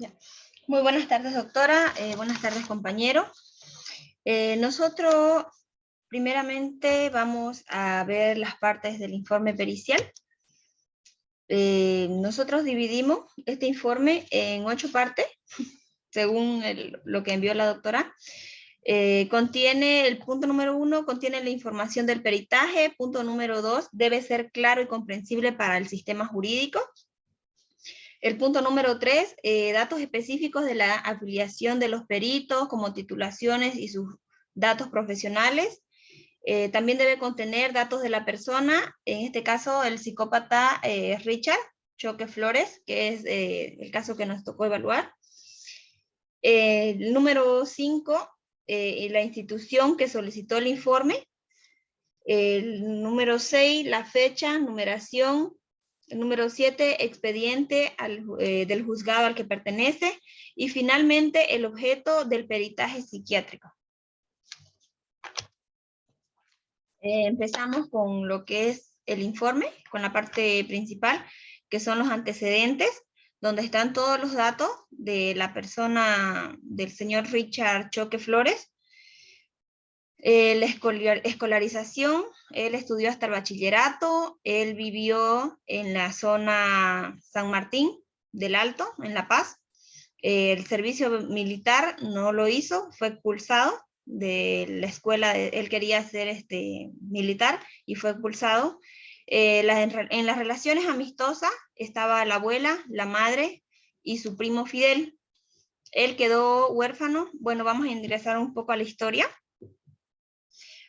Ya. Muy buenas tardes, doctora. Buenas tardes, compañero. Nosotros, primeramente, vamos a ver las partes del informe pericial. Nosotros dividimos este informe en 8 partes, según lo que envió la doctora. Contiene el punto número 1, contiene la información del peritaje. Punto número 2, debe ser claro y comprensible para el sistema jurídico. El punto número 3, datos específicos de la afiliación de los peritos, como titulaciones y sus datos profesionales. También debe contener datos de la persona, en este caso el psicópata Richard Choque Flores, que es el caso que nos tocó evaluar. El número 5, la institución que solicitó el informe. El número 6, la fecha, numeración. El número 7, expediente del juzgado al que pertenece. Y finalmente, el objeto del peritaje psiquiátrico. Empezamos con lo que es el informe, con la parte principal, que son los antecedentes, donde están todos los datos de la persona del señor Richard Choque Flores. La escolarización, él estudió hasta el bachillerato, él vivió en la zona San Martín del Alto, en La Paz. El servicio militar no lo hizo, fue expulsado de la escuela, él quería ser militar y fue expulsado. En las relaciones amistosas estaba la abuela, la madre y su primo Fidel. Él quedó huérfano. Bueno, vamos a ingresar un poco a la historia.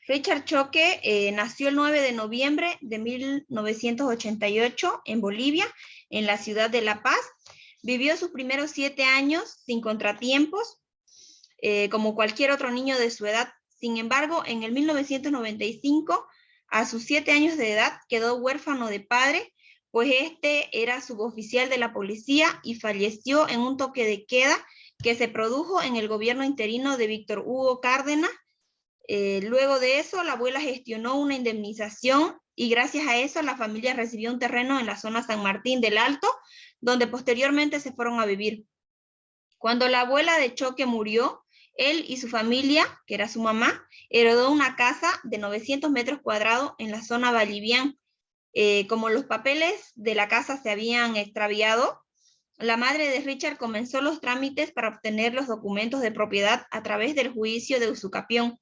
Richard Choque nació el 9 de noviembre de 1988 en Bolivia, en la ciudad de La Paz. Vivió sus primeros 7 años sin contratiempos, como cualquier otro niño de su edad. Sin embargo, en el 1995, a sus 7 años de edad, quedó huérfano de padre, pues era suboficial de la policía y falleció en un toque de queda que se produjo en el gobierno interino de Víctor Hugo Cárdenas. Luego de eso, la abuela gestionó una indemnización y gracias a eso la familia recibió un terreno en la zona San Martín del Alto, donde posteriormente se fueron a vivir. Cuando la abuela de Choque murió, él y su familia, que era su mamá, heredó una casa de 900 metros cuadrados en la zona Vallivian. Como los papeles de la casa se habían extraviado, la madre de Richard comenzó los trámites para obtener los documentos de propiedad a través del juicio de usucapión.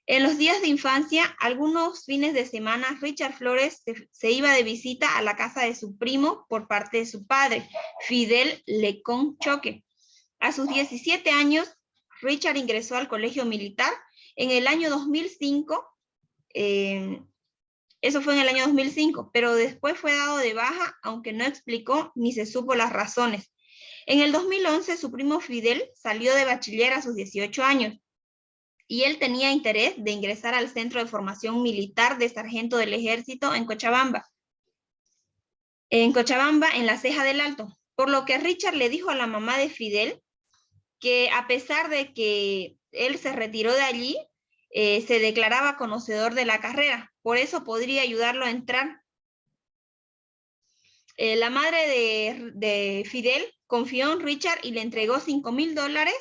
En los días de infancia, algunos fines de semana, Richard Flores se iba de visita a la casa de su primo por parte de su padre, Fidel Lecón Choque. A sus 17 años, Richard ingresó al colegio militar. En el año 2005, eso fue en el año 2005, pero después fue dado de baja, aunque no explicó ni se supo las razones. En el 2011, su primo Fidel salió de bachiller a sus 18 años. Y él tenía interés de ingresar al Centro de Formación Militar de Sargento del Ejército en Cochabamba. En la Ceja del Alto. Por lo que Richard le dijo a la mamá de Fidel que a pesar de que él se retiró de allí, se declaraba conocedor de la carrera. Por eso podría ayudarlo a entrar. La madre de Fidel confió en Richard y le entregó $5,000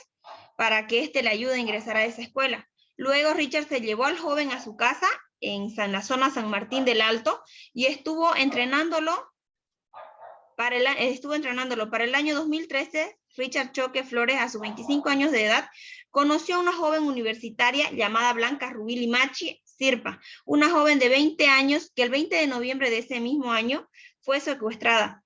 para que le ayude a ingresar a esa escuela. Luego Richard se llevó al joven a su casa en la zona San Martín del Alto y estuvo entrenándolo para el año 2013. Richard Choque Flores, a sus 25 años de edad, conoció a una joven universitaria llamada Blanca Rubí Limachi Sirpa, una joven de 20 años que el 20 de noviembre de ese mismo año fue secuestrada.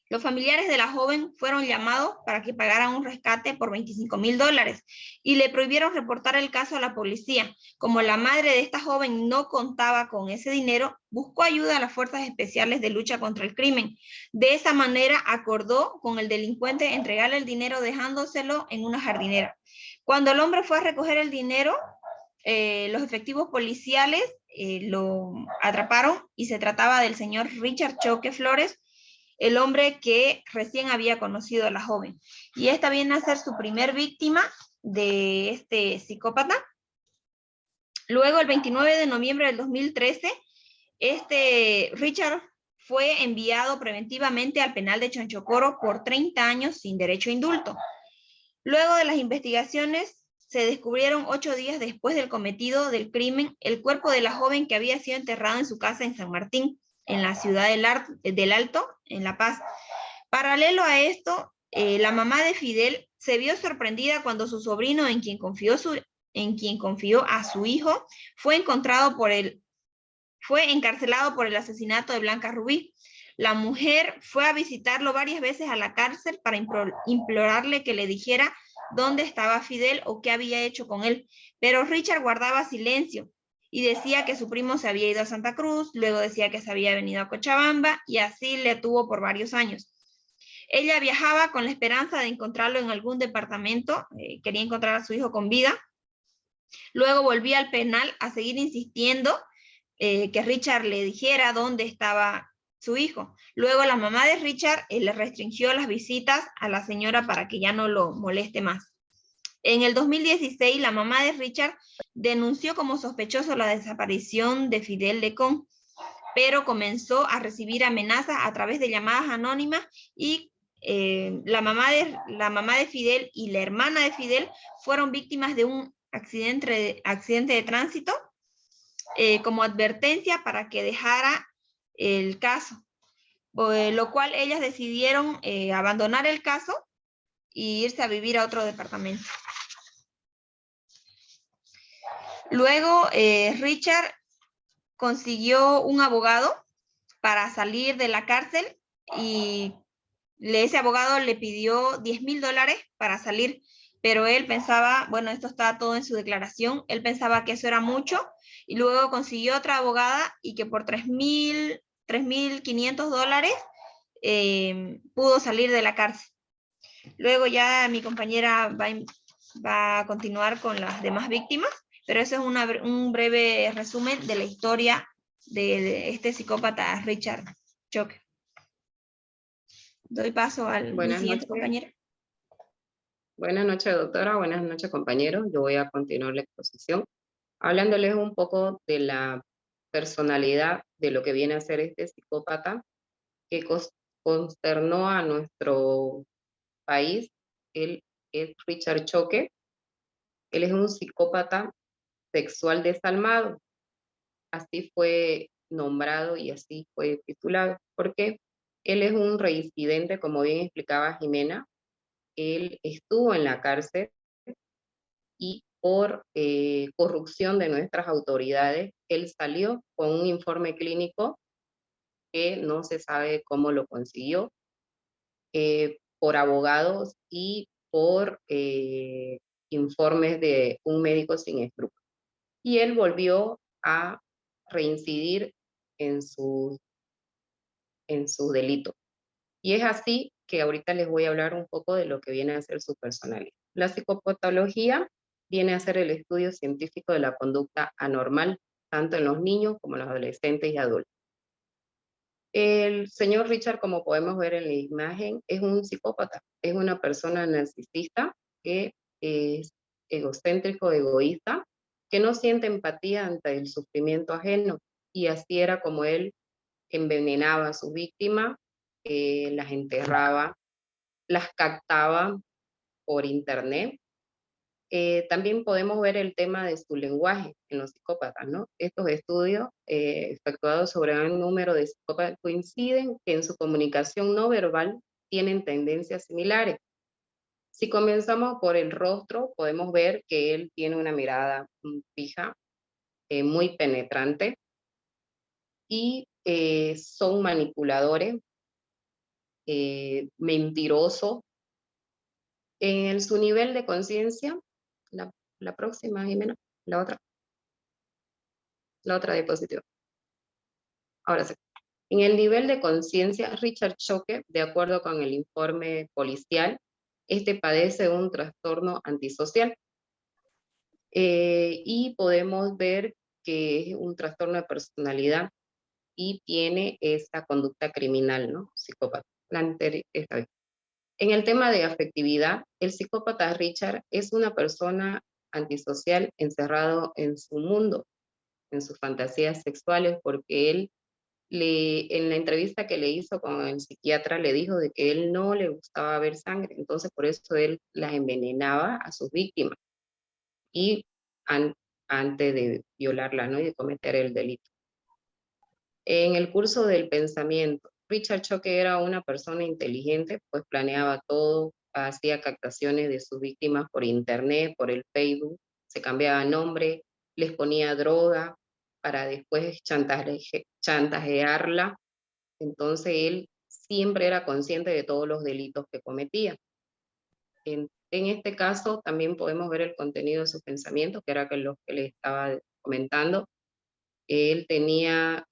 Los familiares de la joven fueron llamados para que pagaran un rescate por $25,000 y le prohibieron reportar el caso a la policía. Como la madre de esta joven no contaba con ese dinero, buscó ayuda a las fuerzas especiales de lucha contra el crimen. De esa manera acordó con el delincuente entregarle el dinero dejándoselo en una jardinera. Cuando el hombre fue a recoger el dinero, los efectivos policiales lo atraparon y se trataba del señor Richard Choque Flores, el hombre que recién había conocido a la joven. Y esta viene a ser su primer víctima de este psicópata. Luego, el 29 de noviembre del 2013, Richard fue enviado preventivamente al penal de Chonchocoro por 30 años sin derecho a indulto. Luego de las investigaciones, se descubrieron 8 días después del cometido del crimen el cuerpo de la joven que había sido enterrada en su casa en San Martín, en la ciudad del Alto, en La Paz. Paralelo a esto, la mamá de Fidel se vio sorprendida cuando su sobrino, en quien confió a su hijo, fue encarcelado por el asesinato de Blanca Rubí. La mujer fue a visitarlo varias veces a la cárcel para implorarle que le dijera dónde estaba Fidel o qué había hecho con él, pero Richard guardaba silencio y decía que su primo se había ido a Santa Cruz, luego decía que se había venido a Cochabamba y así le tuvo por varios años. Ella viajaba con la esperanza de encontrarlo en algún departamento, quería encontrar a su hijo con vida. Luego volvía al penal a seguir insistiendo que Richard le dijera dónde estaba su hijo. Luego la mamá de Richard le restringió las visitas a la señora para que ya no lo moleste más. En el 2016, la mamá de Richard denunció como sospechoso la desaparición de Fidel Lecón, pero comenzó a recibir amenazas a través de llamadas anónimas y la mamá de Fidel y la hermana de Fidel fueron víctimas de un accidente de tránsito como advertencia para que dejara el caso, lo cual ellas decidieron abandonar el caso y irse a vivir a otro departamento. Luego Richard consiguió un abogado para salir de la cárcel y ese abogado le pidió $10,000 para salir, pero él pensaba, bueno, esto está todo en su declaración, él pensaba que eso era mucho y luego consiguió otra abogada y que por $3,500 pudo salir de la cárcel. Luego ya mi compañera va a continuar con las demás víctimas, pero eso es un breve resumen de la historia de este psicópata Richard Choque. Doy paso al siguiente compañero. Buenas noches, doctora. Buenas noches, compañeros. Yo voy a continuar la exposición hablándoles un poco de la personalidad de lo que viene a ser este psicópata que consternó a nuestro país. Él es Richard Choque. Él es un psicópata sexual desalmado. Así fue nombrado y así fue titulado, porque él es un reincidente, como bien explicaba Jimena. Él estuvo en la cárcel y por corrupción de nuestras autoridades, él salió con un informe clínico que no se sabe cómo lo consiguió, por abogados y por informes de un médico sin escrúpulos. Y él volvió a reincidir en su delito. Y es así que ahorita les voy a hablar un poco de lo que viene a ser su personalidad. La psicopatología viene a ser el estudio científico de la conducta anormal, tanto en los niños como en los adolescentes y adultos. El señor Richard, como podemos ver en la imagen, es un psicópata, es una persona narcisista que es egocéntrico, egoísta, que no siente empatía ante el sufrimiento ajeno, y así era como él envenenaba a sus víctimas, las enterraba, las captaba por internet. También podemos ver el tema de su lenguaje en los psicópatas, ¿no? Estos estudios efectuados sobre un número de psicópatas coinciden que en su comunicación no verbal tienen tendencias similares. Si comenzamos por el rostro, podemos ver que él tiene una mirada fija, muy penetrante, y son manipuladores, mentirosos. En su nivel de conciencia, la próxima, Jimena, la otra diapositiva. Ahora sí. En el nivel de conciencia, Richard Choque, de acuerdo con el informe policial, padece un trastorno antisocial. Y podemos ver que es un trastorno de personalidad y tiene esta conducta criminal, ¿no? Psicópata. Esta vez. En el tema de afectividad, el psicópata Richard es una persona antisocial encerrado en su mundo, en sus fantasías sexuales, porque él en la entrevista que le hizo con el psiquiatra le dijo de que él no le gustaba ver sangre, entonces por eso él las envenenaba a sus víctimas y antes de violarla, ¿no? Y de cometer el delito. En el curso del pensamiento, Richard Choque era una persona inteligente, pues planeaba todo, hacía captaciones de sus víctimas por internet, por el Facebook, se cambiaba nombre, les ponía droga para después chantajearla. Entonces él siempre era consciente de todos los delitos que cometía. En este caso también podemos ver el contenido de sus pensamientos, que era lo que le estaba comentando. Él tenía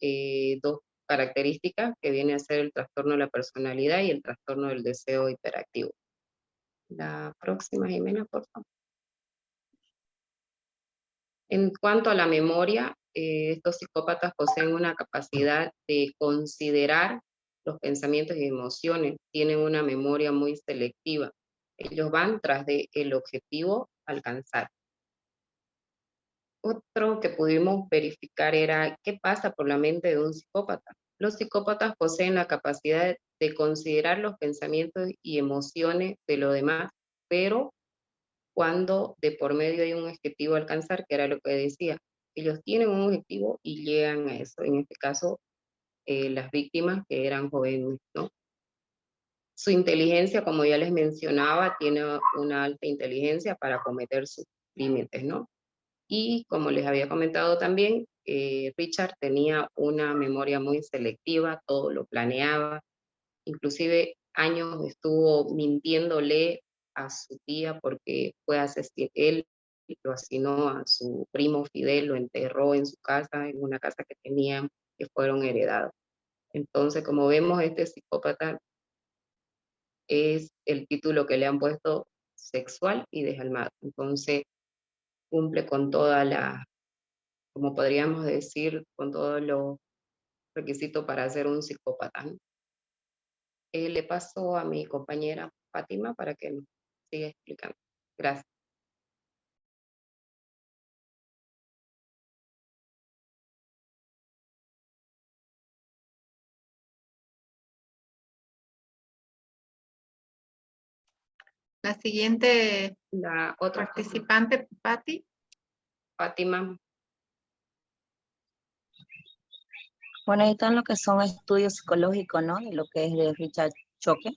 dos características que viene a ser el trastorno de la personalidad y el trastorno del deseo hiperactivo. La próxima, Jimena, por favor. En cuanto a la memoria, estos psicópatas poseen una capacidad de considerar los pensamientos y emociones, tienen una memoria muy selectiva. Ellos van tras el objetivo a alcanzar. Otro que pudimos verificar era qué pasa por la mente de un psicópata. Los psicópatas poseen la capacidad de considerar los pensamientos y emociones de los demás, pero cuando de por medio hay un objetivo a alcanzar, que era lo que decía, ellos tienen un objetivo y llegan a eso. En este caso, las víctimas que eran jóvenes, ¿no? Su inteligencia, como ya les mencionaba, tiene una alta inteligencia para cometer sus límites, ¿no? Y como les había comentado también, Richard tenía una memoria muy selectiva, todo lo planeaba, inclusive años estuvo mintiéndole a su tía porque él lo asesinó a su primo Fidel, lo enterró en su casa, en una casa que tenían, que fueron heredados. Entonces, como vemos, este psicópata es el título que le han puesto sexual y desalmado. Entonces, cumple con toda la, como podríamos decir, con todos los requisitos para ser un psicópata, ¿no? Le paso a mi compañera Fátima para que nos siga explicando. Gracias. La siguiente La otra participante, Patti. Fátima. Bueno, ahí están lo que son estudios psicológicos, ¿no? De lo que es de Richard Choque.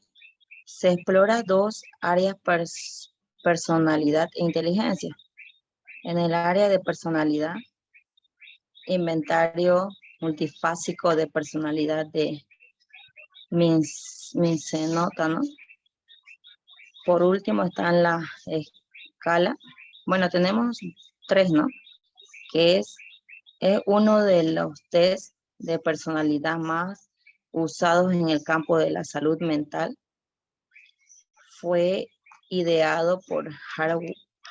Se explora dos áreas, personalidad e inteligencia. En el área de personalidad, inventario multifásico de personalidad de Mincenota, ¿no? Por último están las escalas. Bueno, tenemos tres, ¿no? Que es uno de los test de personalidad más usados en el campo de la salud mental. Fue ideado por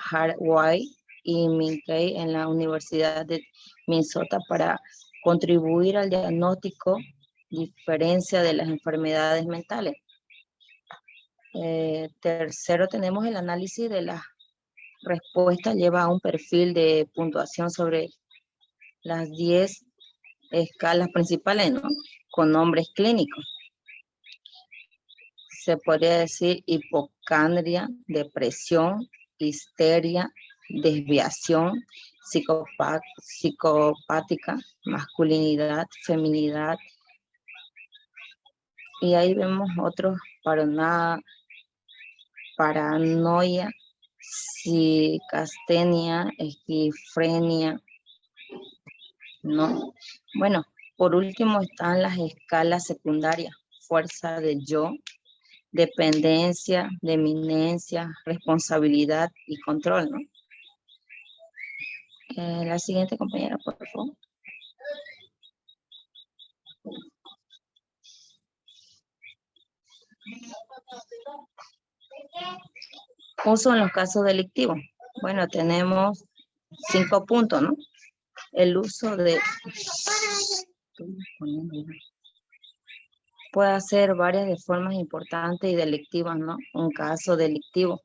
Haraway y Minkey en la Universidad de Minnesota para contribuir al diagnóstico diferencia de las enfermedades mentales. Tercero, tenemos el análisis de las respuestas, lleva a un perfil de puntuación sobre las 10 escalas principales, ¿no? Con nombres clínicos. Se podría decir hipocondria, depresión, histeria, desviación, psicopática, masculinidad, feminidad. Y ahí vemos otros: paranoia, psicastenia, esquizofrenia, ¿no? Bueno, por último están las escalas secundarias: fuerza de yo, dependencia, eminencia, responsabilidad y control, ¿no? La siguiente compañera, por favor. Uso en los casos delictivos. Bueno, tenemos 5 puntos, ¿no? El uso de... puede hacer varias de formas importantes y delictivas, ¿no? Un caso delictivo.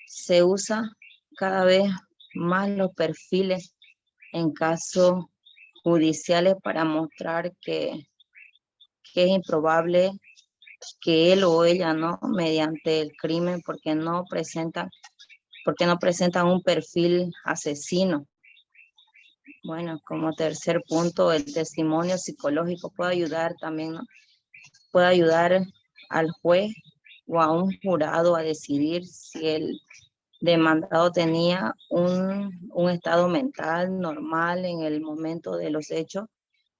Se usa cada vez más los perfiles en casos judiciales para mostrar que que es improbable que él o ella, ¿no? Mediante el crimen, porque no presentan un perfil asesino. Bueno, como tercer punto, el testimonio psicológico puede ayudar también, ¿no? Puede ayudar al juez o a un jurado a decidir si el demandado tenía un estado mental normal en el momento de los hechos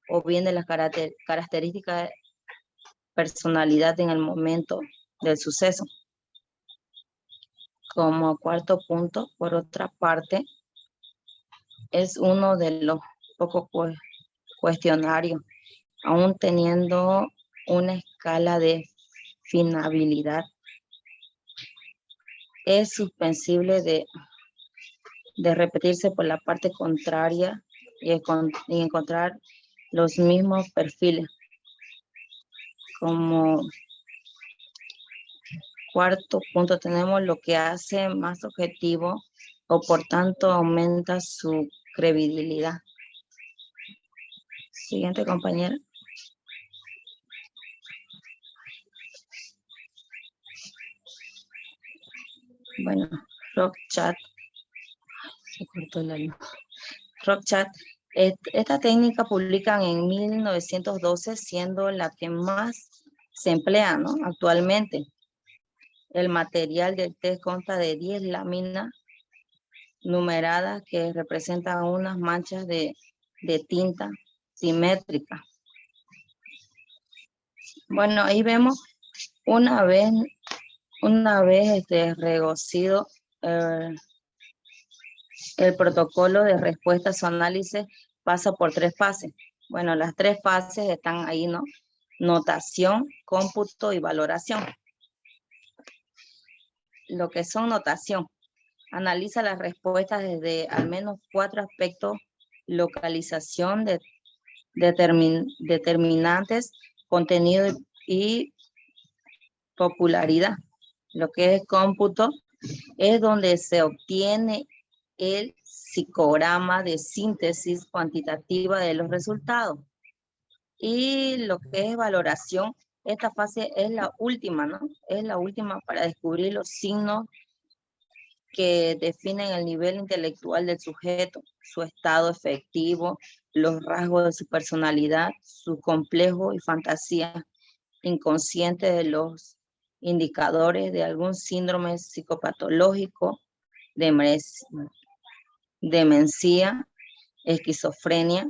o bien de las características de personalidad en el momento del suceso. Como cuarto punto, por otra parte, es uno de los pocos cuestionarios, aún teniendo una escala de finabilidad, es suspensible de repetirse por la parte contraria y encontrar los mismos perfiles. Como cuarto punto tenemos lo que hace más objetivo o por tanto aumenta su credibilidad. Siguiente compañera. Bueno, RockChat. Se cortó la luz. RockChat. Esta técnica publican en 1912, siendo la que más se emplea, ¿no? Actualmente. El material del test consta de 10 láminas numeradas que representan unas manchas de tinta simétrica. Bueno, ahí vemos una vez reconocido el protocolo de respuesta a su análisis pasa por 3 fases. Bueno, las 3 fases están ahí, ¿no? Notación, cómputo y valoración. Lo que son notación, analiza las respuestas desde al menos 4 aspectos: localización, determinantes, contenido y popularidad. Lo que es cómputo es donde se obtiene el psicograma de síntesis cuantitativa de los resultados. Y lo que es valoración, esta fase es la última, ¿no? Es la última para descubrir los signos que definen el nivel intelectual del sujeto, su estado efectivo, los rasgos de su personalidad, su complejo y fantasía inconsciente de los indicadores de algún síndrome psicopatológico, demencia, esquizofrenia,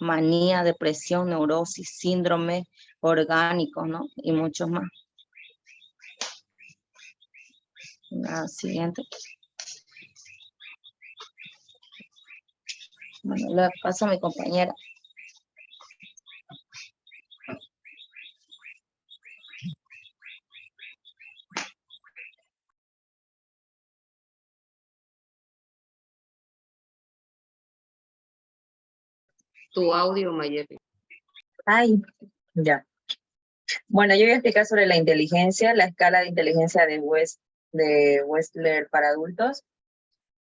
manía, depresión, neurosis, síndrome orgánicos, ¿no? Y muchos más. La siguiente. Bueno, le paso a mi compañera. Tu audio, Mayeli. Ay, ya. Bueno, yo voy a explicar sobre la inteligencia, la escala de inteligencia de Wechsler para adultos.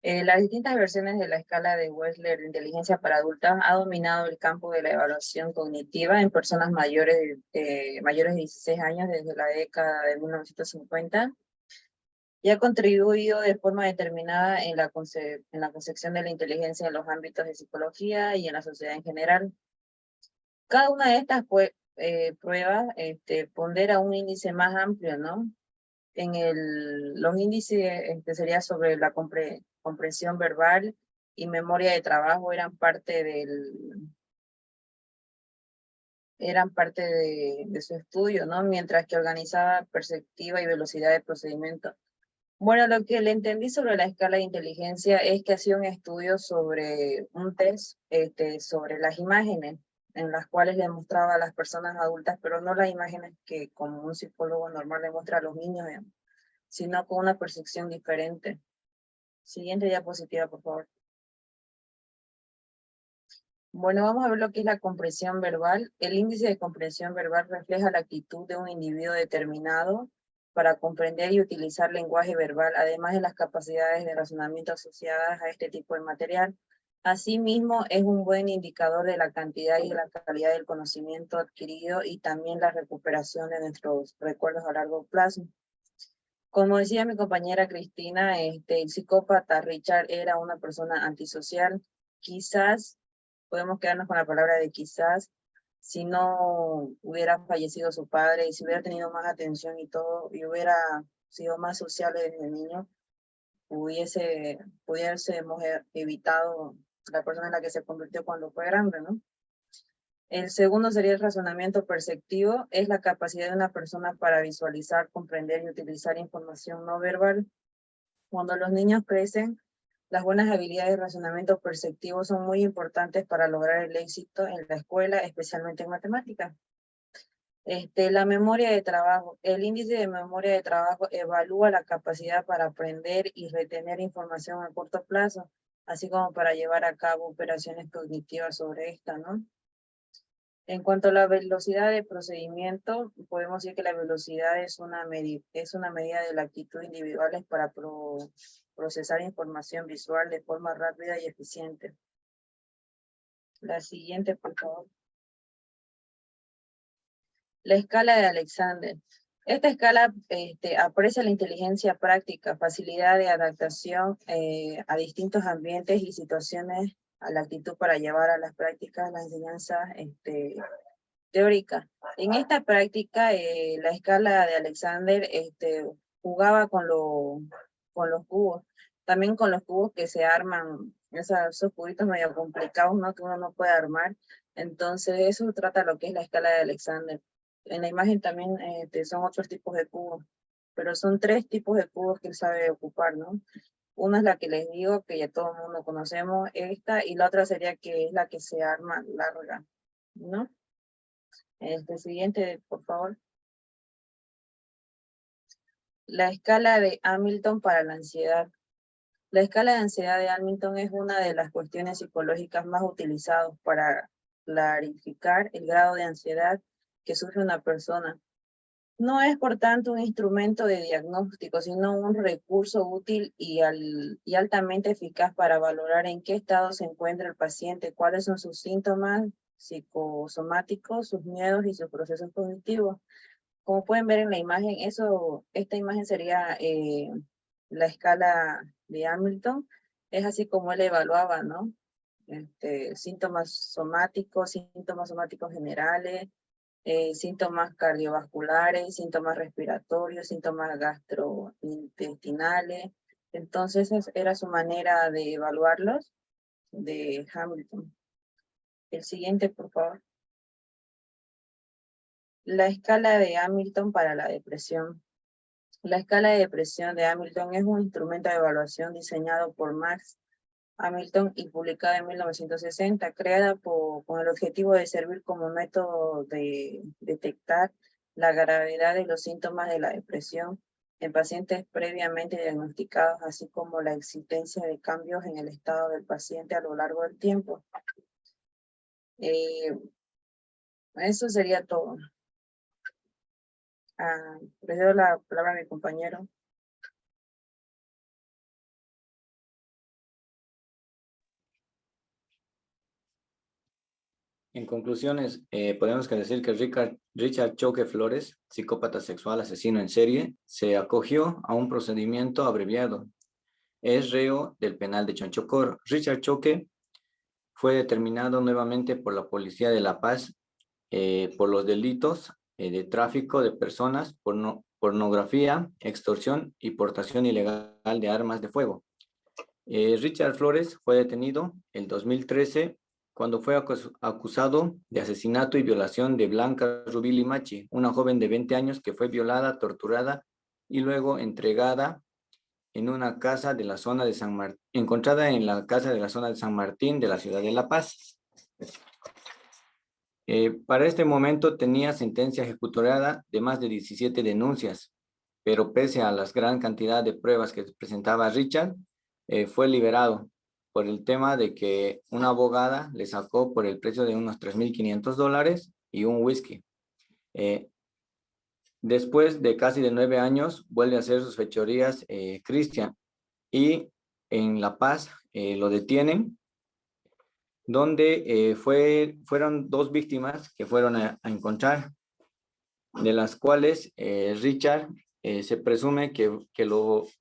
Las distintas versiones de la escala de Wechsler de inteligencia para adultos ha dominado el campo de la evaluación cognitiva en personas mayores de 16 años desde la década de 1950 y ha contribuido de forma determinada en la concepción de la inteligencia en los ámbitos de psicología y en la sociedad en general. Cada una de estas pruebas pondera un índice más amplio, ¿no? Los índices sería sobre la comprensión verbal y memoria de trabajo eran parte de su estudio, ¿no? Mientras que organizaba perspectiva y velocidad de procedimiento. Bueno, lo que le entendí sobre la escala de inteligencia es que hacía un estudio sobre un test sobre las imágenes, en las cuales le mostraba a las personas adultas, pero no las imágenes que como un psicólogo normal le muestra a los niños, sino con una percepción diferente. Siguiente diapositiva, por favor. Bueno, vamos a ver lo que es la comprensión verbal. El índice de comprensión verbal refleja la actitud de un individuo determinado para comprender y utilizar lenguaje verbal, además de las capacidades de razonamiento asociadas a este tipo de material. Asimismo, es un buen indicador de la cantidad y la calidad del conocimiento adquirido y también la recuperación de nuestros recuerdos a largo plazo. Como decía mi compañera Cristina, el psicópata Richard era una persona antisocial. Quizás, podemos quedarnos con la palabra de quizás, si no hubiera fallecido su padre y si hubiera tenido más atención y todo, y hubiera sido más sociable desde niño, pudiésemos evitado la persona en la que se convirtió cuando fue grande, ¿no? El segundo sería el razonamiento perceptivo, es la capacidad de una persona para visualizar, comprender y utilizar información no verbal. Cuando los niños crecen, las buenas habilidades de razonamiento perceptivo son muy importantes para lograr el éxito en la escuela, especialmente en matemáticas. La memoria de trabajo. El índice de memoria de trabajo evalúa la capacidad para aprender y retener información a corto plazo, así como para llevar a cabo operaciones cognitivas sobre esta, ¿no? En cuanto a la velocidad de procedimiento, podemos decir que la velocidad es una medida de la actitud individual para procesar información visual de forma rápida y eficiente. La siguiente, por favor. La escala de Alexander. Esta escala aprecia la inteligencia práctica, facilidad de adaptación a distintos ambientes y situaciones, a la actitud para llevar a las prácticas las enseñanzas teórica. En esta práctica, la escala de Alexander jugaba con los cubos, también con los cubos que se arman, esos cubitos medio complicados, ¿no? Que uno no puede armar. Entonces, eso trata lo que es la escala de Alexander. En la imagen también son otros tipos de cubos, pero son 3 tipos de cubos que él sabe ocupar, ¿no? Una es la que les digo, que ya todo el mundo conocemos, esta, y la otra sería que es la que se arma larga, ¿no? Siguiente, por favor. La escala de Hamilton para la ansiedad. La escala de ansiedad de Hamilton es una de las cuestiones psicológicas más utilizadas para clarificar el grado de ansiedad que sufre una persona. No es, por tanto, un instrumento de diagnóstico, sino un recurso útil y altamente eficaz para valorar en qué estado se encuentra el paciente, cuáles son sus síntomas psicosomáticos, sus miedos y sus procesos cognitivos. Como pueden ver en la imagen, esta imagen sería la escala de Hamilton. Es así como él evaluaba, ¿no? Síntomas somáticos generales, síntomas cardiovasculares, síntomas respiratorios, síntomas gastrointestinales. Entonces, esa era su manera de evaluarlos, de Hamilton. El siguiente, por favor. La escala de Hamilton para la depresión. La escala de depresión de Hamilton es un instrumento de evaluación diseñado por Max Hamilton y publicada en 1960, creada con el objetivo de servir como método de detectar la gravedad de los síntomas de la depresión en pacientes previamente diagnosticados, así como la existencia de cambios en el estado del paciente a lo largo del tiempo. Eso sería todo. Le doy la palabra a mi compañero. En conclusiones, podemos decir que Richard Choque Flores, psicópata sexual asesino en serie, se acogió a un procedimiento abreviado. Es reo del penal de Chonchocoro. Richard Choque fue determinado nuevamente por la Policía de La Paz por los delitos de tráfico de personas, pornografía, extorsión y portación ilegal de armas de fuego. Richard Flores fue detenido en 2013 cuando fue acusado de asesinato y violación de Blanca Rubí Limachi, una joven de 20 años que fue violada, torturada y luego entregada en una casa de la zona de encontrada en la casa de la zona de San Martín de la ciudad de La Paz. Para este momento tenía sentencia ejecutoriada de más de 17 denuncias, pero pese a la gran cantidad de pruebas que presentaba Richard, fue liberado por el tema de que una abogada le sacó por el precio de unos $3,500 y un whisky. Después de casi de 9 años, vuelve a hacer sus fechorías Cristian, y en La Paz lo detienen donde fueron 2 víctimas que fueron a encontrar, de las cuales Richard se presume que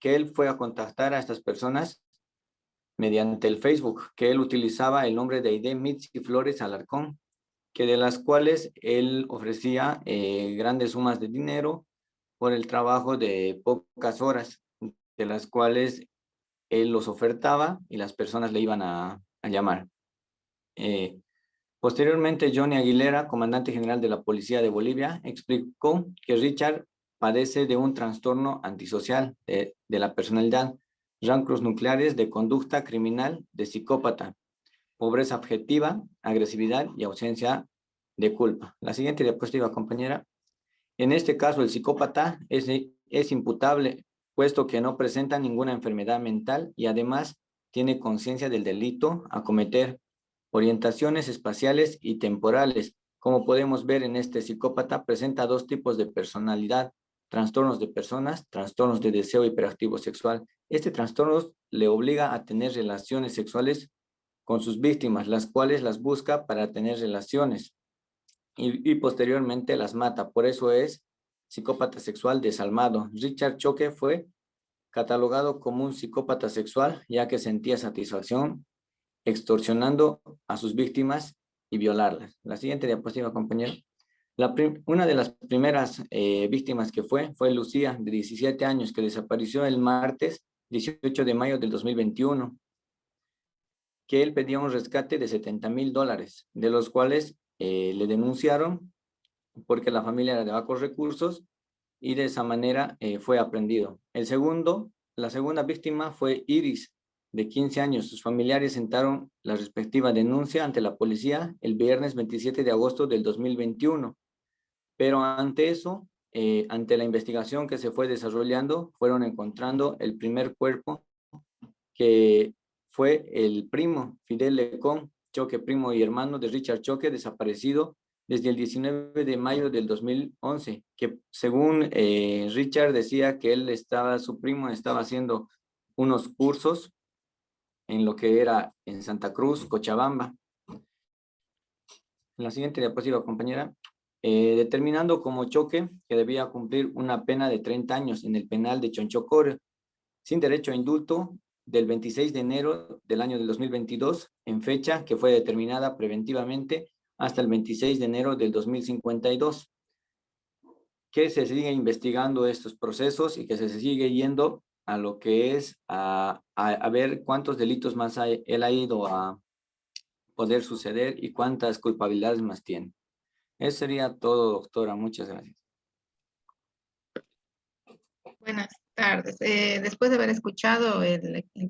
él fue a contactar a estas personas mediante el Facebook, que él utilizaba el nombre de Aide Mitzi Flores Alarcón, que de las cuales él ofrecía grandes sumas de dinero por el trabajo de pocas horas, de las cuales él los ofertaba y las personas le iban a llamar. Posteriormente, Johnny Aguilera, comandante general de la Policía de Bolivia, explicó que Richard padece de un trastorno antisocial de la personalidad, rasgos nucleares de conducta criminal, de psicópata, pobreza objetiva, agresividad y ausencia de culpa. La siguiente diapositiva, compañera. En este caso, el psicópata es imputable, puesto que no presenta ninguna enfermedad mental y además tiene conciencia del delito a cometer, orientaciones espaciales y temporales. Como podemos ver en este psicópata, presenta 2 tipos de personalidad: trastornos de personas, trastornos de deseo hiperactivo sexual. Este trastorno le obliga a tener relaciones sexuales con sus víctimas, las cuales las busca para tener relaciones y posteriormente las mata. Por eso es psicópata sexual desalmado. Richard Choque fue catalogado como un psicópata sexual, ya que sentía satisfacción extorsionando a sus víctimas y violarlas. La siguiente diapositiva, compañero. Una de las primeras víctimas que fue Lucía, de 17 años, que desapareció el martes 18 de mayo del 2021, que él pedía un rescate de $70,000, de los cuales le denunciaron porque la familia era de bajos recursos y de esa manera fue aprendido. La segunda víctima fue Iris, de 15 años. Sus familiares sentaron la respectiva denuncia ante la policía el viernes 27 de agosto del 2021. Pero ante eso, ante la investigación que se fue desarrollando, fueron encontrando el primer cuerpo, que fue el primo, Fidel Lecón Choque, primo y hermano de Richard Choque, desaparecido desde el 19 de mayo del 2011, que según Richard decía que su primo estaba haciendo unos cursos en lo que era en Santa Cruz, Cochabamba. En la siguiente diapositiva, compañera. Determinando como Choque que debía cumplir una pena de 30 años en el penal de Chonchocoro, sin derecho a indulto, del 26 de enero del año del 2022, en fecha que fue determinada preventivamente hasta el 26 de enero del 2052, que se sigue investigando estos procesos y que se sigue yendo a lo que es a ver cuántos delitos más él ha ido a poder suceder y cuántas culpabilidades más tiene. Eso sería todo, doctora. Muchas gracias. Buenas tardes. Después de haber escuchado el